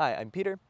Hi, I'm Peter,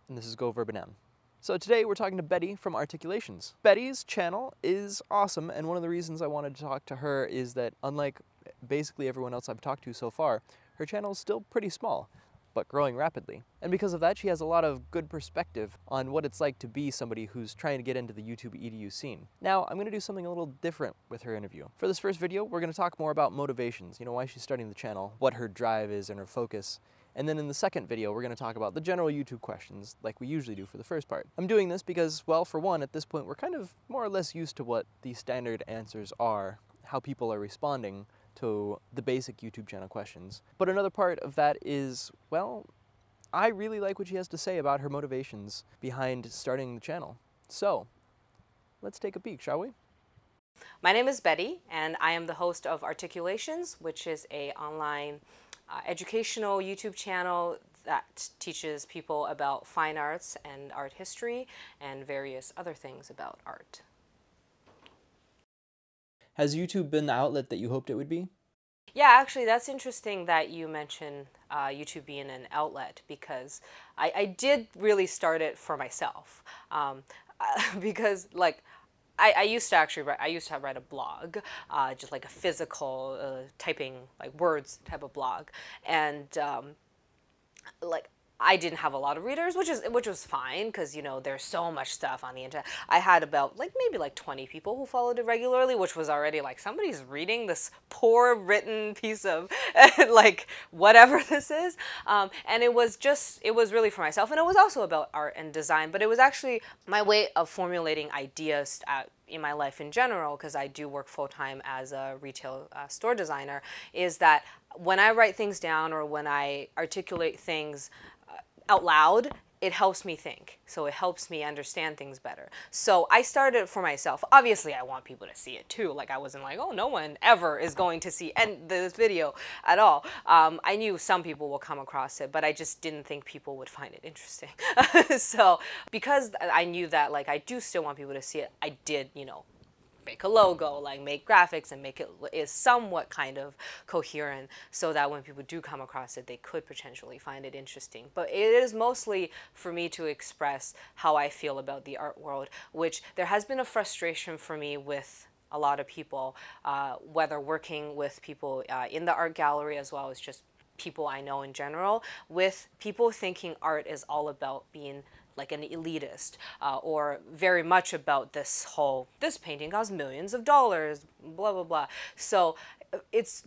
and this is goverbanoun. So today we're talking to Betty from ARTiculations. Betty's channel is awesome, and one of the reasons I wanted to talk to her is that unlike basically everyone else I've talked to so far, her channel is still pretty small, but growing rapidly. And because of that, she has a lot of good perspective on what it's like to be somebody who's trying to get into the YouTube EDU scene. Now, I'm going to do something a little different with her interview. For this first video, we're going to talk more about motivations, why she's starting the channel, what her drive is and her focus. And then in the second video, we're going to talk about the general YouTube questions, like we usually do for the first part. I'm doing this because, well, for one, at this point, we're kind of more or less used to what the standard answers are, how people are responding to the basic YouTube channel questions. But another part of that is, well, I really like what she has to say about her motivations behind starting the channel. So, let's take a peek, shall we? My name is Betty, and I am the host of ARTiculations, which is an online educational YouTube channel that teaches people about fine arts and art history and various other things about art. Has YouTube been the outlet that you hoped it would be? Yeah, actually, that's interesting that you mention YouTube being an outlet, because I did really start it for myself. Because, like, I used to actually write a blog, just like a physical typing, like words type of blog, and like I didn't have a lot of readers, which was fine, because there's so much stuff on the internet. I had about maybe 20 people who followed it regularly, which was already like, somebody's reading this poor written piece of like whatever this is, and it was really for myself, and it was also about art and design, but it was actually my way of formulating ideas in my life in general, because I do work full-time as a retail store designer, is that when I write things down or when I articulate things out loud, it helps me think. So it helps me understand things better. So I started it for myself. Obviously, I want people to see it too. Like, I wasn't like, oh, no one ever is going to see this video at all. I knew some people will come across it, but I just didn't think people would find it interesting. So because I knew that, like, I do still want people to see it, I did, make a logo, like make graphics, and make it is somewhat kind of coherent, so that when people do come across it, they could potentially find it interesting. But it is mostly for me to express how I feel about the art world, which there has been a frustration for me with a lot of people, whether working with people in the art gallery as well as just people I know in general, with people thinking art is all about being like an elitist, or very much about this painting costs millions of dollars, blah, blah, blah. So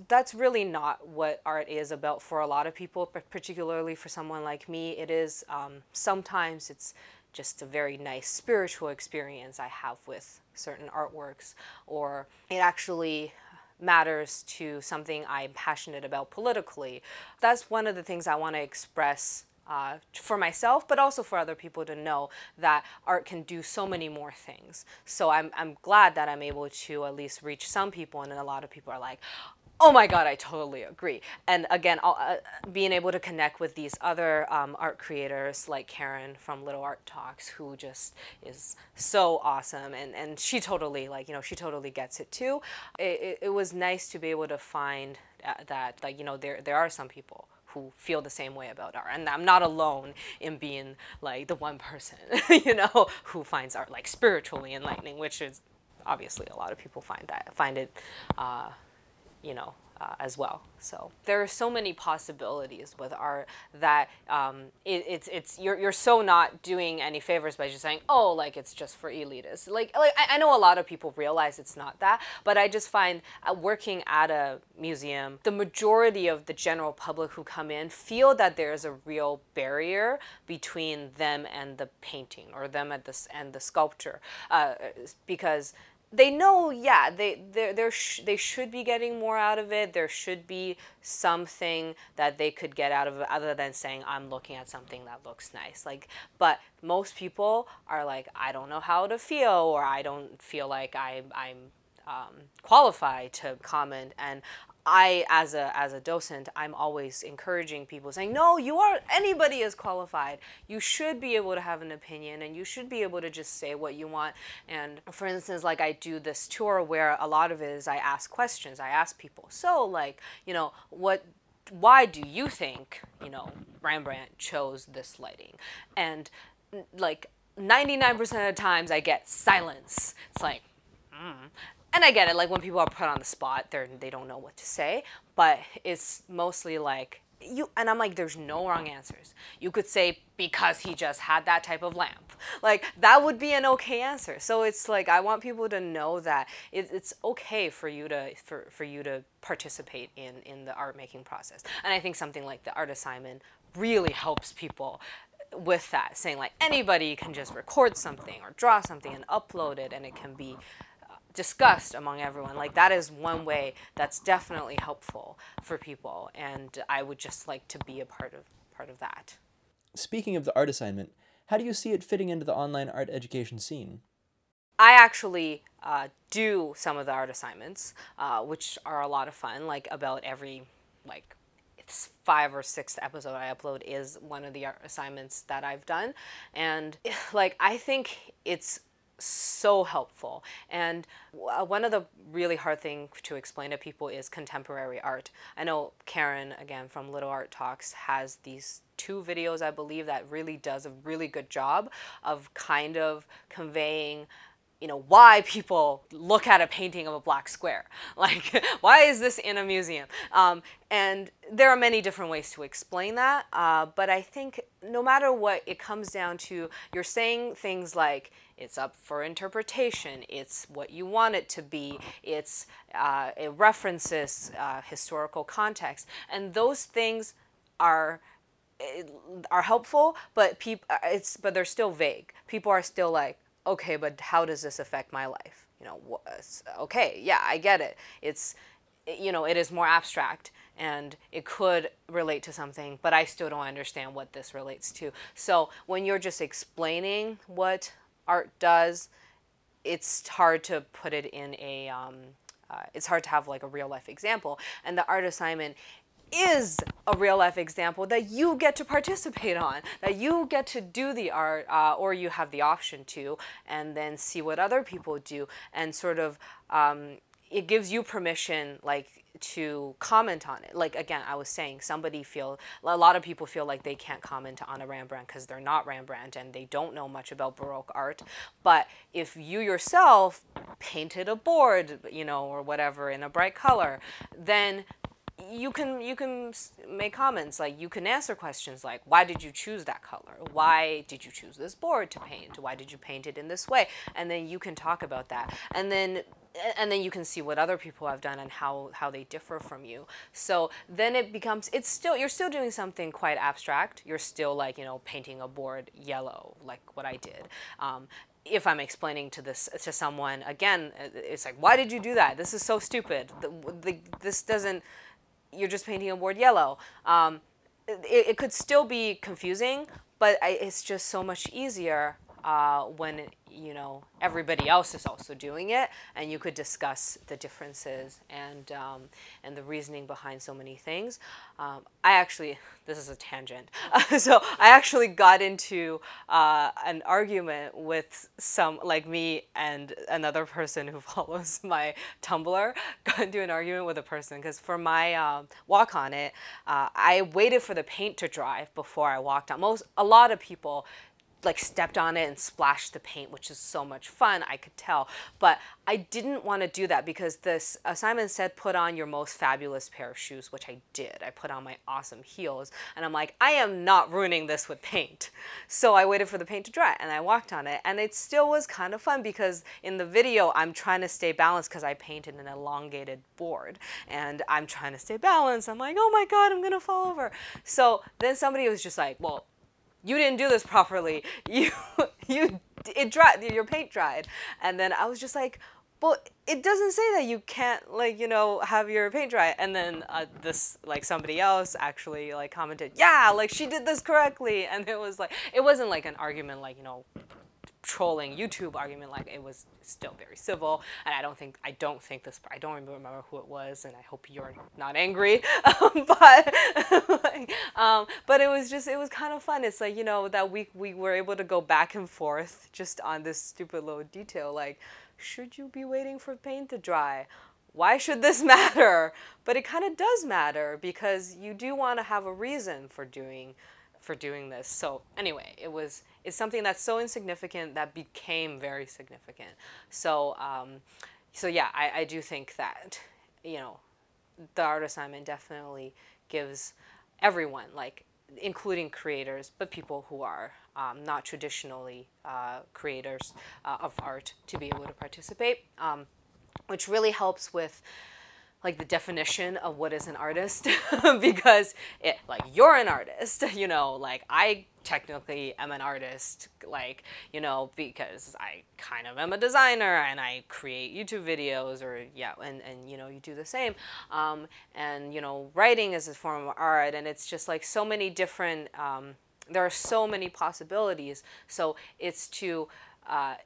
that's really not what art is about for a lot of people, but particularly for someone like me. It is, sometimes it's just a very nice spiritual experience I have with certain artworks, or it actually matters to something I'm passionate about politically. That's one of the things I want to express for myself, but also for other people to know that art can do so many more things. So I'm glad that I'm able to at least reach some people, and then a lot of people are like, oh my God, I totally agree. And again, being able to connect with these other art creators like Karen from Little Art Talks, who just is so awesome, and she totally, she totally gets it too. It was nice to be able to find that, there are some people who feel the same way about art, and I'm not alone in being like the one person, who finds art like spiritually enlightening, which is obviously a lot of people find it, as well. So there are so many possibilities with art that you're so not doing any favors by just saying, oh, like, it's just for elitists. Like I know a lot of people realize it's not that, but I just find working at a museum, the majority of the general public who come in feel that there's a real barrier between them and the painting, or them and the sculpture, because they know, yeah, they should be getting more out of it. There should be something that they could get out of it, other than saying, I'm looking at something that looks nice. But most people are like, I don't know how to feel, or I don't feel like I'm qualified to comment. And I, as a docent, I'm always encouraging people, saying, no, anybody is qualified. You should be able to have an opinion, and you should be able to just say what you want. And for instance, like, I do this tour where a lot of it is I ask questions. I ask people, so, like, what why do you think, you know, Rembrandt chose this lighting? And like 99% of the times I get silence. It's like, and I get it, like when people are put on the spot, they don't know what to say, but it's mostly like, and I'm like, there's no wrong answers. You could say because he just had that type of lamp. Like that would be an okay answer. So it's like I want people to know that it's okay for you to participate in the art making process. And I think something like the art assignment really helps people with that, saying like anybody can just record something or draw something and upload it, and it can be discussed among everyone. Like that is one way that's definitely helpful for people, and I would just like to be a part of that. Speaking of the art assignment, how do you see it fitting into the online art education scene? I actually do some of the art assignments, which are a lot of fun. Like about every like 5 or 6 episode I upload is one of the art assignments that I've done, and like I think it's so helpful. And one of the really hard thing to explain to people is contemporary art. I know Karen, again, from Little Art Talks, has these 2 videos, I believe, that really does a really good job of kind of conveying, you know, why people look at a painting of a black square. Like, why is this in a museum? And there are many different ways to explain that, but I think no matter what, it comes down to you're saying things like, it's up for interpretation, it's what you want it to be, it references historical context, and those things are helpful, but but they're still vague. People are still like, okay, but how does this affect my life? You know, okay, yeah, I get it. It's, you know, it is more abstract and it could relate to something, but I still don't understand what this relates to. So when you're just explaining what art does, it's hard to put it in a, it's hard to have like a real life example. And the art assignment is a real life example that you get to participate on, that you get to do the art, or you have the option to, and then see what other people do, and sort of, it gives you permission, like, to comment on it. Like, again, I was saying, a lot of people feel like they can't comment on a Rembrandt because they're not Rembrandt and they don't know much about Baroque art. But if you yourself painted a board, you know, or whatever in a bright color, then you can make comments, like you can answer questions like, why did you choose that color? Why did you choose this board to paint? Why did you paint it in this way? And then you can talk about that. And then you can see what other people have done and how they differ from you. So then it becomes, you're still doing something quite abstract. You're still like, you know, painting a board yellow, like what I did. If I'm explaining to someone, again, it's like, why did you do that? This is so stupid. This doesn't, you're just painting a board yellow. It could still be confusing, but it's just so much easier when, you know, everybody else is also doing it, and you could discuss the differences and the reasoning behind so many things. This is a tangent. So I actually got into an argument with like me and another person who follows my Tumblr. Got into an argument with a person because for my walk on it, I waited for the paint to dry before I walked on. A lot of people like stepped on it and splashed the paint, which is so much fun, I could tell. But I didn't want to do that because this assignment said put on your most fabulous pair of shoes, which I did. I put on my awesome heels, and I'm like, I am not ruining this with paint. So I waited for the paint to dry and I walked on it, and it still was kind of fun because in the video I'm trying to stay balanced because I painted an elongated board and I'm trying to stay balanced. I'm like, oh my God, I'm gonna fall over. So then somebody was just like, well, you didn't do this properly. It dried, your paint dried. And then I was just like, well, it doesn't say that you can't, like, you know, have your paint dry. And then somebody else actually like commented, yeah, like she did this correctly. And it was like, it wasn't like an argument, like, you know, trolling YouTube argument. Like, it was still very civil, and I don't even remember who it was, and I hope you're not angry. But it was kind of fun. It's like, you know, that we were able to go back and forth just on this stupid little detail, like, should you be waiting for paint to dry? why should this matter? But it kind of does matter because you do want to have a reason for doing this. So anyway, it's something that's so insignificant that became very significant. So so yeah, I do think that, you know, the art assignment definitely gives everyone, like including creators, but people who are not traditionally creators of art, to be able to participate, which really helps with like the definition of what is an artist because it, like, you're an artist, you know, like I technically am an artist, like, you know, because I kind of am a designer and I create YouTube videos, or yeah, and you know, you do the same, and you know, writing is a form of art, and it's just like so many different there are so many possibilities. So it's to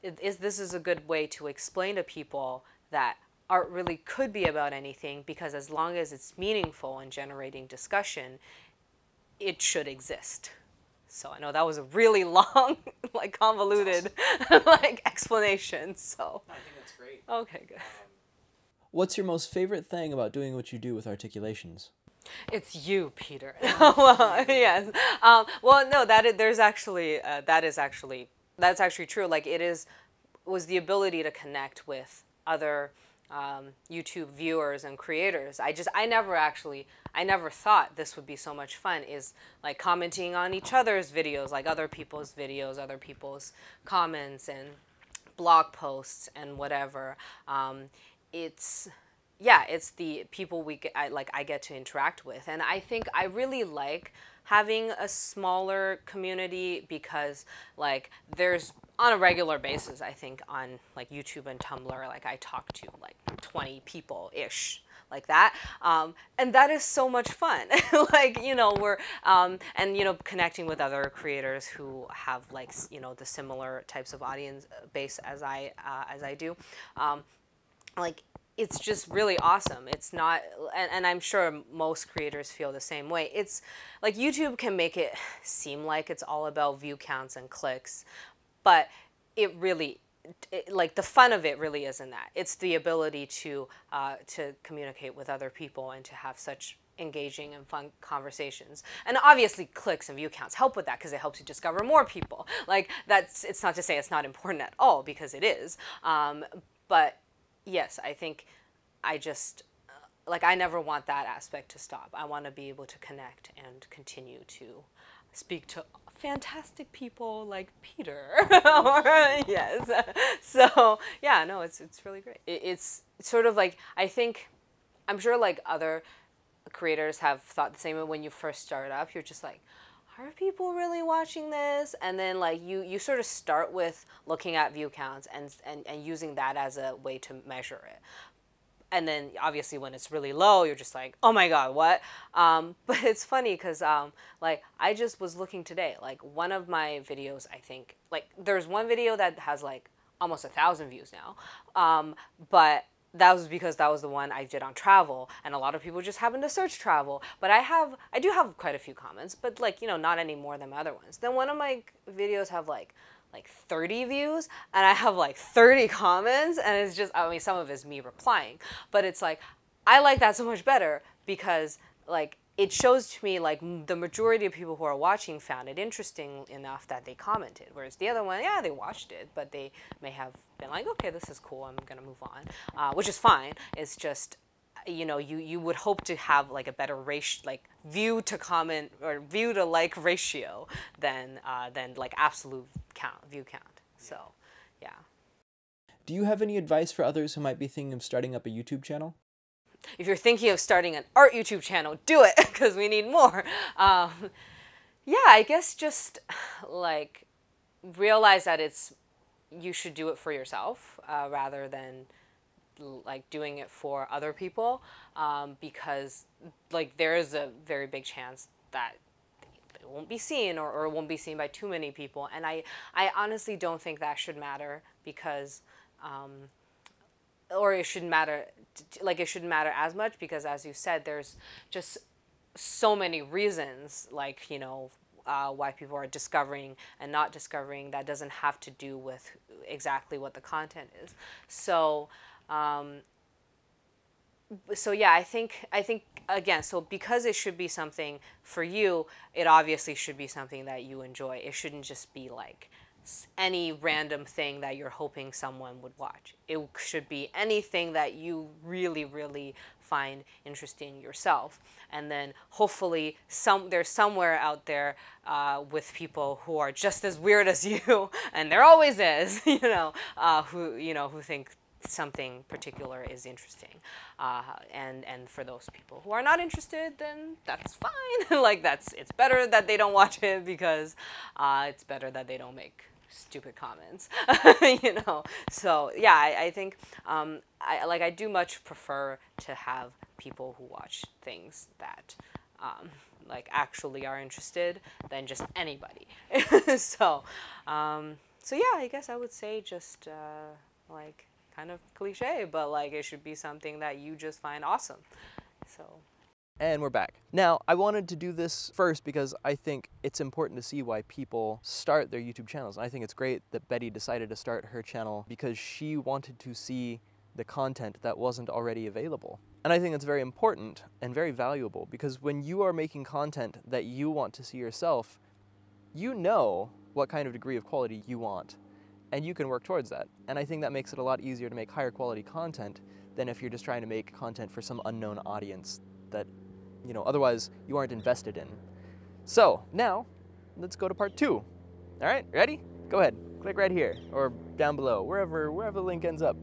this is a good way to explain to people that art really could be about anything, because as long as it's meaningful and generating discussion, it should exist. So I know that was a really long, like convoluted, like explanation. So I think that's great. Okay, good. What's your most favorite thing about doing what you do with Articulations? It's you, Peter. Well, yes. Well, no, there's actually that's actually true. Like was the ability to connect with other YouTube viewers and creators. I never thought this would be so much fun, is like commenting on each other's videos, like other people's videos, other people's comments and blog posts and whatever. It's yeah, it's the people I get to interact with, and I think I really like having a smaller community, because like there's, on a regular basis, I think on like YouTube and Tumblr, like I talk to like 20 people ish, like that, and that is so much fun. Like, you know, we're and you know, connecting with other creators who have like, you know, the similar types of audience base as I do, like it's just really awesome. It's not, and I'm sure most creators feel the same way. It's like YouTube can make it seem like it's all about view counts and clicks, but it really, like the fun of it really isn't that. It's the ability to communicate with other people and to have such engaging and fun conversations. And obviously clicks and view counts help with that, because it helps you discover more people. Like it's not to say it's not important at all, because it is. But yes, I think I just, like, I never want that aspect to stop. I want to be able to connect and continue to speak to fantastic people like Peter. Yes. So, yeah, no, it's really great. It's sort of like, I'm sure like other creators have thought the same way. When you first start up, you're just like, are people really watching this? And then like you sort of start with looking at view counts and using that as a way to measure it. And then obviously when it's really low, you're just like, oh my God, what? But it's funny because like I just was looking today, like one of my videos, I think, like there's one video that has like almost 1,000 views now. But that was because that was the one I did on travel, and a lot of people just happened to search travel. But I do have quite a few comments, but like, you know, not any more than my other ones. Then one of my videos have like 30 views, and I have like 30 comments, and it's just, I mean, some of it's me replying, but it's like, I like that so much better, because like it shows to me like the majority of people who are watching found it interesting enough that they commented, whereas the other one, yeah, they watched it, but they may have been like, okay, this is cool, I'm gonna move on, which is fine. It's just, you know, you would hope to have like a better ratio, like view to comment or view to like ratio than like absolute view count. So, yeah. Do you have any advice for others who might be thinking of starting up a YouTube channel? If you're thinking of starting an art YouTube channel, do it, because we need more. Yeah, I guess just like realize that you should do it for yourself rather than like doing it for other people, because like there is a very big chance that it won't be seen, or it won't be seen by too many people. And I honestly don't think that should matter, because or it shouldn't matter, like it shouldn't matter as much, because as you said, there's just so many reasons, like, you know, why people are discovering and not discovering, that doesn't have to do with exactly what the content is. So So yeah, I think again, so because it should be something for you, it obviously should be something that you enjoy. It shouldn't just be like any random thing that you're hoping someone would watch. It should be anything that you really, really find interesting yourself. And then hopefully there's somewhere out there with people who are just as weird as you, and there always is, who think something particular is interesting, and for those people who are not interested, then that's fine. Like it's better that they don't watch it, because it's better that they don't make stupid comments. So yeah, I think I do much prefer to have people who watch things that like actually are interested than just anybody. so so yeah, I guess I would say just like kind of cliche, but like it should be something that you just find awesome. So. And we're back. Now, I wanted to do this first because I think it's important to see why people start their YouTube channels. And I think it's great that Betty decided to start her channel because she wanted to see the content that wasn't already available. And I think it's very important and very valuable, because when you are making content that you want to see yourself, you know what kind of degree of quality you want, and you can work towards that. And I think that makes it a lot easier to make higher quality content than if you're just trying to make content for some unknown audience that, otherwise you aren't invested in. So now, let's go to part 2. All right, ready? Go ahead, click right here, or down below, wherever the link ends up.